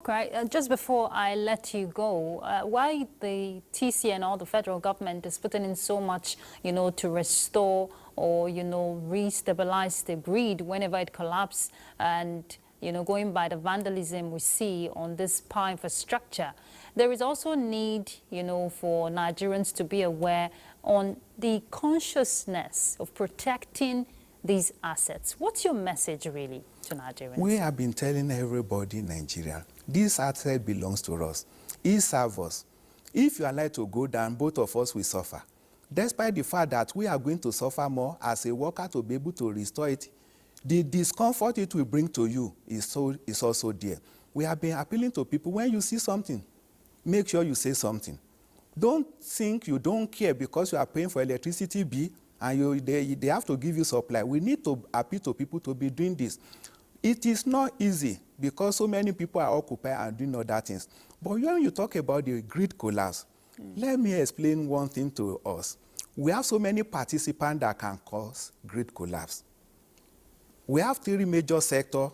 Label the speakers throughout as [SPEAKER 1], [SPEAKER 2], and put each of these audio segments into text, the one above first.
[SPEAKER 1] Right. Just before I let you go, why the TCN or the federal government is putting in so much, to restore or, re-stabilize the grid whenever it collapses and, going by the vandalism we see on this power infrastructure. There is also need, for Nigerians to be aware on the consciousness of protecting these assets. What's your message really to Nigerians?
[SPEAKER 2] We have been telling everybody in Nigeria, this asset belongs to us. It serves us. If you are like to go down, both of us will suffer. Despite the fact that we are going to suffer more as a worker to be able to restore it, the discomfort it will bring to you is also there. We have been appealing to people, when you see something, make sure you say something. Don't think you don't care because you are paying for electricity bill and they have to give you supply. We need to appeal to people to be doing this. It is not easy because so many people are occupied and doing other things. But when you talk about the grid collapse, let me explain one thing to us. We have so many participants that can cause grid collapse. We have three major sectors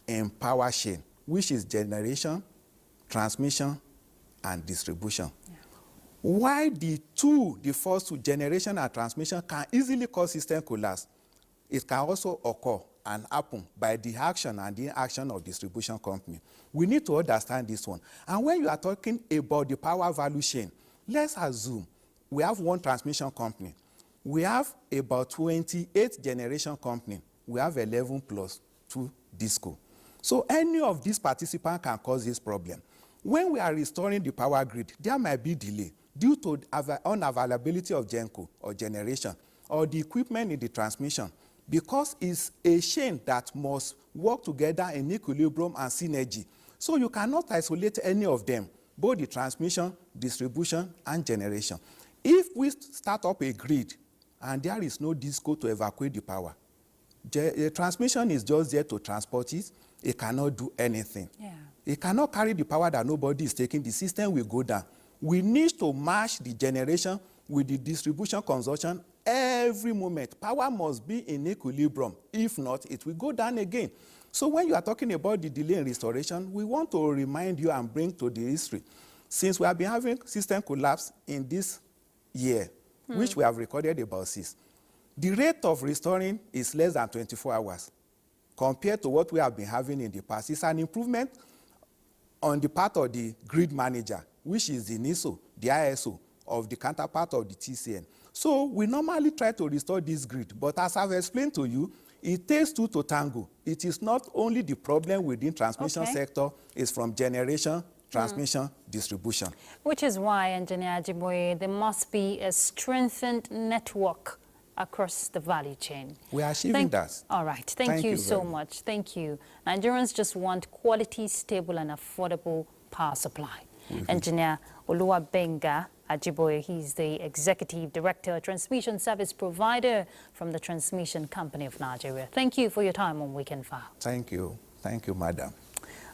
[SPEAKER 2] in power chain, which is generation, transmission, and distribution. Yeah. Why the first two, generation and transmission, can easily cause system collapse, it can also occur and happen by the action and the inaction of distribution company. We need to understand this one. And when you are talking about the power value chain, let's assume we have one transmission company. We have about 28 generation company. We have 11 plus 2 disco. So any of these participants can cause this problem. When we are restoring the power grid, there might be delay due to unavailability of GenCo or generation or the equipment in the transmission, because it's a chain that must work together in equilibrium and synergy. So you cannot isolate any of them, both the transmission, distribution, and generation. If we start up a grid and there is no disco to evacuate the power, the transmission is just there to transport it, it cannot do anything. Yeah. It cannot carry the power that nobody is taking, the system will go down. We need to match the generation with the distribution consumption every moment. Power must be in equilibrium. If not, it will go down again. So when you are talking about the delay in restoration, we want to remind you and bring to the history. Since we have been having system collapse in this year, which we have recorded about 6, the rate of restoring is less than 24 hours compared to what we have been having in the past. It's an improvement on the part of the grid manager, which is the NISO, the ISO, of the counterpart of the TCN. So we normally try to restore this grid, but as I've explained to you, it takes two to tango. It is not only the problem within transmission sector, it's from generation, transmission, distribution. Which is why, Engineer Ajiboye, there must be a strengthened network across the value chain. We are achieving that. All right. Thank you so much. Thank you. Nigerians just want quality, stable, and affordable power supply. Engineer Oluwabenga Ajiboye, he's the Executive Director, Transmission Service Provider from the Transmission Company of Nigeria. Thank you for your time on Weekend File. Thank you. Thank you, madam.